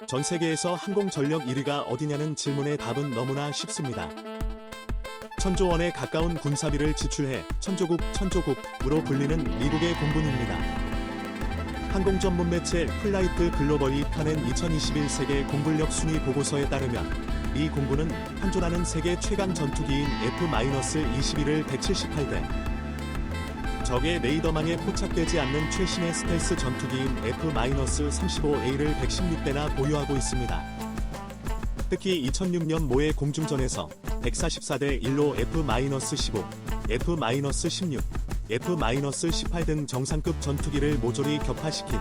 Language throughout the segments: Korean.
전 세계에서 항공 전력 1위가 어디냐는 질문의 답은 너무나 쉽습니다. 천조 원에 가까운 군사비를 지출해 천조국으로 불리는 미국의 공군입니다. 항공 전문 매체 플라이트 글로벌이 펴낸 2021 세계 공군력 순위 보고서에 따르면 미 공군은 현존하는 세계 최강 전투기인 F-21을 178대, 적의 레이더망에 포착되지 않는 최신의 스텔스 전투기인 F-35A를 116대나 보유하고 있습니다. 특히 2006년 모의 공중전에서 144대 1로 F-15, F-16, F-18 등 정상급 전투기를 모조리 격파시킨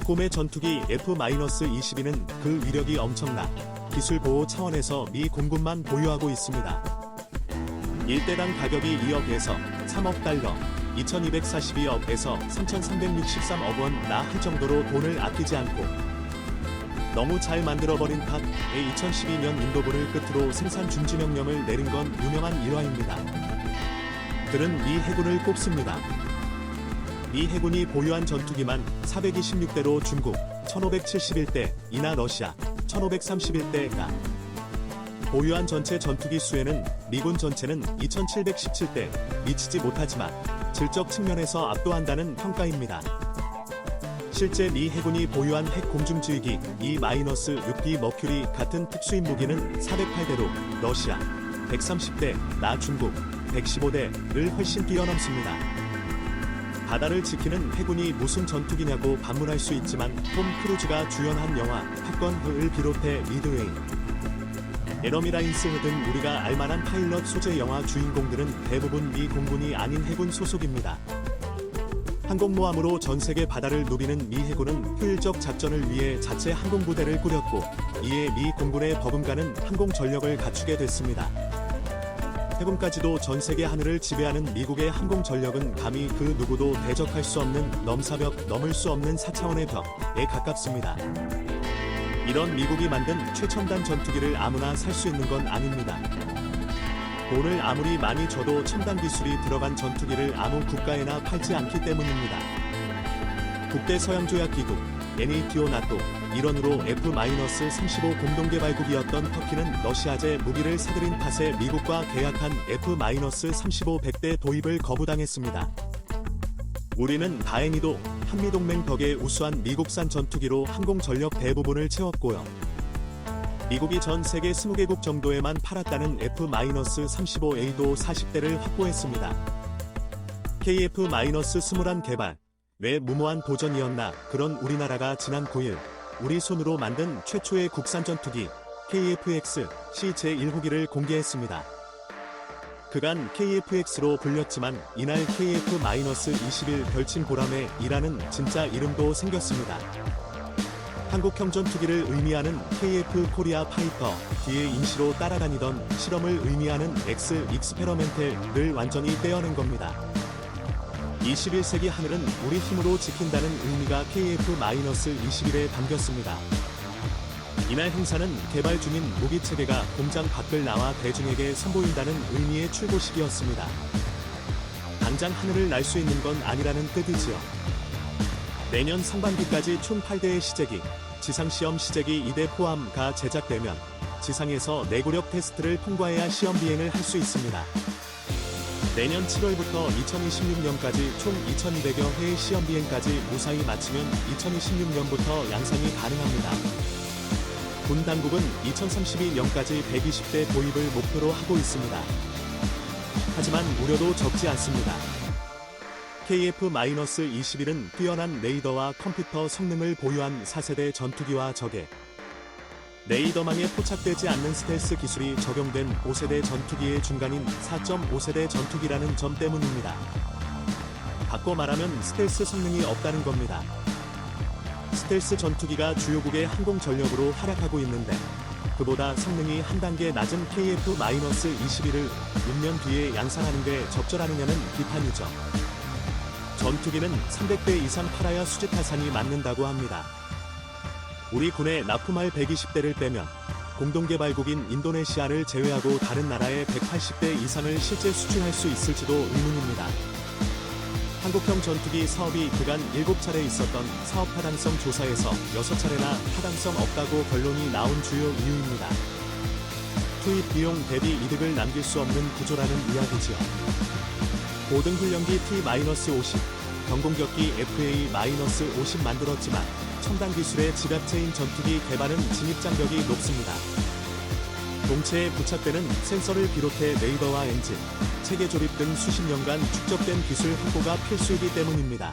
꿈의 전투기 F-22는 그 위력이 엄청나 기술 보호 차원에서 미 공군만 보유하고 있습니다. 1대당 가격이 2억에서 3억 달러, 2242억에서 3363억 원나 할 정도로 돈을 아끼지 않고 너무 잘 만들어버린 탓에 2012년 인도부를 끝으로 생산 중지 명령을 내린 건 유명한 일화입니다. 들은 미 해군을 꼽습니다. 미 해군이 보유한 전투기만 426대로 중국 1571대, 이나 러시아 1531대가 보유한 전체 전투기 수에는 미군 전체는 2717대 미치지 못하지만 질적 측면에서 압도한다는 평가입니다. 실제 미 해군이 보유한 핵 공중지휘기 E-6B 머큐리 같은 특수임 무기는 408대로 러시아 130대, 나 중국 115대를 훨씬 뛰어넘습니다. 바다를 지키는 해군이 무슨 전투기냐고 반문할 수 있지만 톰 크루즈가 주연한 영화 탑건을 비롯해 미드웨이, 에너미 라인스 등 우리가 알만한 파일럿 소재 영화 주인공들은 대부분 미 공군이 아닌 해군 소속입니다. 항공모함으로 전 세계 바다를 누비는 미 해군은 효율적 작전을 위해 자체 항공부대를 꾸렸고 이에 미 공군의 버금가는 항공 전력을 갖추게 됐습니다. 해군까지도 전 세계 하늘을 지배하는 미국의 항공 전력은 감히 그 누구도 대적할 수 없는 넘사벽, 넘을 수 없는 4차원의 벽에 가깝습니다. 이런 미국이 만든 최첨단 전투기를 아무나 살 수 있는 건 아닙니다. 돈을 아무리 많이 줘도 첨단 기술이 들어간 전투기를 아무 국가에나 팔지 않기 때문입니다. 국대서양조약기구, NATO 일원으로 F-35 공동개발국이었던 터키는 러시아제 무기를 사들인 탓에 미국과 계약한 F-35 100대 도입을 거부당했습니다. 우리는 다행히도 한미동맹 덕에 우수한 미국산 전투기로 항공 전력 대부분을 채웠고요. 미국이 전 세계 20개국 정도에만 팔았다는 F-35A도 40대를 확보했습니다. KF-21 개발, 왜 무모한 도전이었나. 그런 우리나라가 지난 9일 우리 손으로 만든 최초의 국산 전투기 KF-X C 제1호기를 공개했습니다. 그간 KF-X로 불렸지만 이날 KF-21 별칭 보람의 이라는 진짜 이름도 생겼습니다. 한국형 전투기를 의미하는 KF 코리아 파이터, 뒤에 인시로 따라다니던 실험을 의미하는 X 익스페러멘텔을 완전히 떼어낸 겁니다. 21세기 하늘은 우리 힘으로 지킨다는 의미가 KF-21에 담겼습니다. 이날 행사는 개발 중인 무기체계가 공장 밖을 나와 대중에게 선보인다는 의미의 출고식이었습니다. 당장 하늘을 날 수 있는 건 아니라는 뜻이지요. 내년 상반기까지 총 8대의 시제기, 지상시험 시제기 2대 포함가 제작되면 지상에서 내구력 테스트를 통과해야 시험 비행을 할 수 있습니다. 내년 7월부터 2026년까지 총 2200여 회의 시험 비행까지 무사히 마치면 2026년부터 양산이 가능합니다. 군 당국은 2032년까지 120대 도입을 목표로 하고 있습니다. 하지만 우려도 적지 않습니다. KF-21은 뛰어난 레이더와 컴퓨터 성능을 보유한 4세대 전투기와 적의 레이더망에 포착되지 않는 스텔스 기술이 적용된 5세대 전투기의 중간인 4.5세대 전투기라는 점 때문입니다. 바꿔 말하면 스텔스 성능이 없다는 겁니다. 스텔스 전투기가 주요국의 항공 전력으로 활약하고 있는데 그보다 성능이 한 단계 낮은 KF-21을 6년 뒤에 양산하는 게 적절하느냐는 비판이죠. 전투기는 300대 이상 팔아야 수지타산이 맞는다고 합니다. 우리 군에 납품할 120대를 빼면 공동개발국인 인도네시아를 제외하고 다른 나라에 180대 이상을 실제 수출할 수 있을지도 의문입니다. 한국형 전투기 사업이 그간 7차례 있었던 사업 타당성 조사에서 6차례나 타당성 없다고 결론이 나온 주요 이유입니다. 투입 비용 대비 이득을 남길 수 없는 구조라는 이야기지요. 고등훈련기 T-50, 경공격기 FA-50 만들었지만 첨단 기술의 지갑체인 전투기 개발은 진입장벽이 높습니다. 동체에 부착되는 센서를 비롯해 네이버와 엔진, 체계 조립 등 수십 년간 축적된 기술 확보가 필수이기 때문입니다.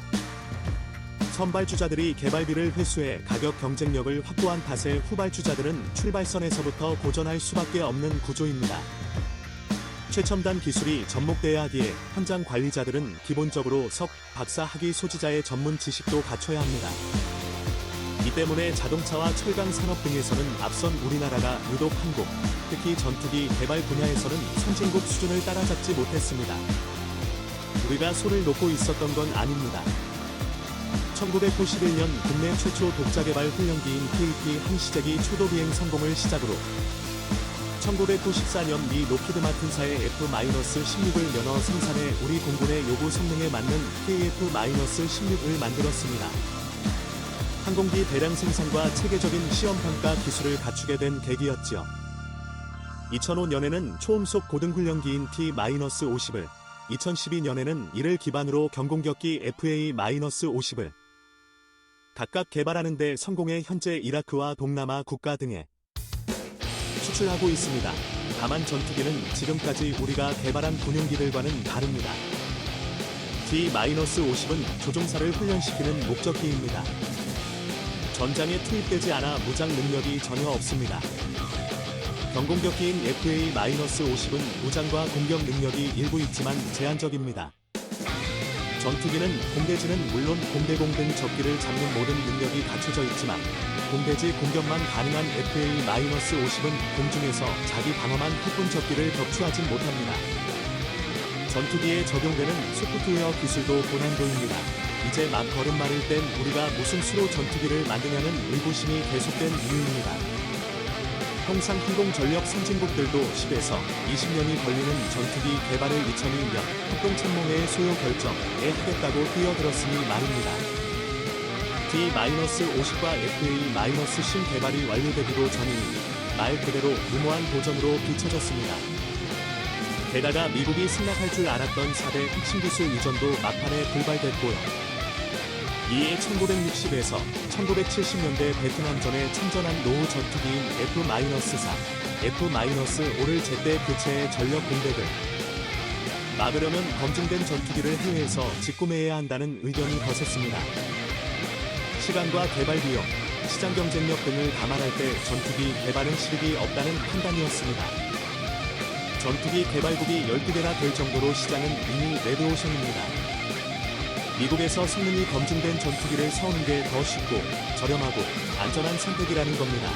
선발주자들이 개발비를 회수해 가격 경쟁력을 확보한 탓에 후발주자들은 출발선에서부터 고전할 수밖에 없는 구조입니다. 최첨단 기술이 접목돼야 하기에 현장 관리자들은 기본적으로 석, 박사 학위 소지자의 전문 지식도 갖춰야 합니다. 이 때문에 자동차와 철강 산업 등에서는 앞선 우리나라가 유독 한국, 특히 전투기 개발 분야에서는 선진국 수준을 따라잡지 못했습니다. 우리가 손을 놓고 있었던 건 아닙니다. 1991년 국내 최초 독자 개발 훈련기인 KT 한시제기 초도 비행 성공을 시작으로 1994년 미 로키드 마틴사의 F-16을 연어 생산해 우리 공군의 요구 성능에 맞는 KF-16을 만들었습니다. 항공기 대량 생산과 체계적인 시험평가 기술을 갖추게 된 계기였지요. 2005년에는 초음속 고등훈련기인 T-50을, 2012년에는 이를 기반으로 경공격기 FA-50을 각각 개발하는 데 성공해 현재 이라크와 동남아 국가 등에 수출하고 있습니다. 다만 전투기는 지금까지 우리가 개발한 군용기들과는 다릅니다. T-50은 조종사를 훈련시키는 목적기입니다. 전장에 투입되지 않아 무장 능력이 전혀 없습니다. 경공격기인 FA-50은 무장과 공격 능력이 일부 있지만 제한적입니다. 전투기는 공대지는 물론 공대공 등 적기를 잡는 모든 능력이 갖춰져 있지만 공대지 공격만 가능한 FA-50은 공중에서 자기 방어만 할 뿐 적기를 격추하진 못합니다. 전투기에 적용되는 소프트웨어 기술도 고난도입니다. 이제 막 걸음마를 뗀 우리가 무슨 수로 전투기를 만드냐는 의구심이 계속된 이유입니다. 통상 항공전력 선진국들도 10에서 20년이 걸리는 전투기 개발을 2002년 합동참모회의 소요 결정에 하겠다고 뛰어들었으니 말입니다. T-50과 FA-10 개발이 완료되기도 전이니 말 그대로 무모한 도전으로 비춰졌습니다. 게다가 미국이 승낙할 줄 알았던 4대 핵심 기술 이전도 막판에 불발됐고요. 이에 1960에서 1970년대 베트남전에 참전한 노후 전투기인 F-4, F-5를 제때 교체해 전력 공백을 막으려면 검증된 전투기를 해외에서 직구매해야 한다는 의견이 거셌습니다. 시간과 개발 비용, 시장 경쟁력 등을 감안할 때 전투기 개발은 실익이 없다는 판단이었습니다. 전투기 개발국이 12개나 될 정도로 시장은 이미 레드오션입니다. 미국에서 성능이 검증된 전투기를 사오는 게 더 쉽고 저렴하고 안전한 선택이라는 겁니다.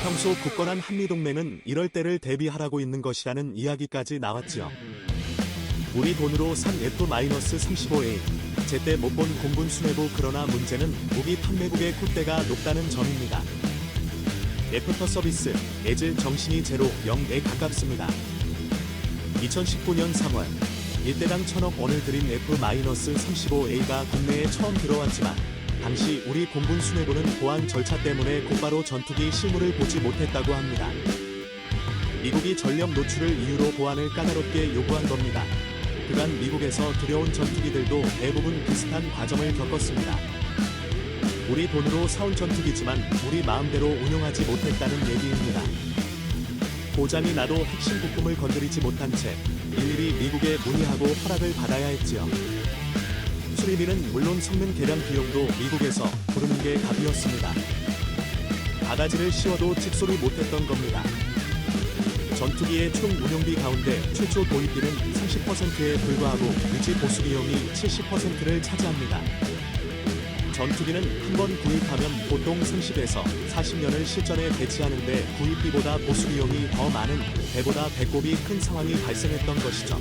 평소 굳건한 한미동맹은 이럴 때를 대비하라고 있는 것이라는 이야기까지 나왔지요. 우리 돈으로 산 F-35A, 제때 못 본 공군 수뇌부. 그러나 문제는 무기 판매국의 콧대가 높다는 점입니다. 애프터 서비스, 애질 정신이 제로, 0에 가깝습니다. 2019년 3월, 1대당 1,000억 원을 들인 F-35A가 국내에 처음 들어왔지만 당시 우리 공군 수뇌부는 보안 절차 때문에 곧바로 전투기 실물을 보지 못했다고 합니다. 미국이 전력 노출을 이유로 보안을 까다롭게 요구한 겁니다. 그간 미국에서 들여온 전투기들도 대부분 비슷한 과정을 겪었습니다. 우리 돈으로 사온 전투기지만 우리 마음대로 운용하지 못했다는 얘기입니다. 고장이 나도 핵심 부품을 건드리지 못한 채 일일이 미국에 문의하고 허락을 받아야 했지요. 수리비는 물론 성능 개량 비용도 미국에서 부르는 게 답이었습니다. 바가지를 씌워도 찍소리 못했던 겁니다. 전투기의 총 운용비 가운데 최초 도입비는 30%에 불과하고 유지 보수 비용이 70%를 차지합니다. 전투기는 한 번 구입하면 보통 30에서 40년을 실전에 배치하는데 구입비보다 보수 비용이 더 많은 배보다 배꼽이 큰 상황이 발생했던 것이죠.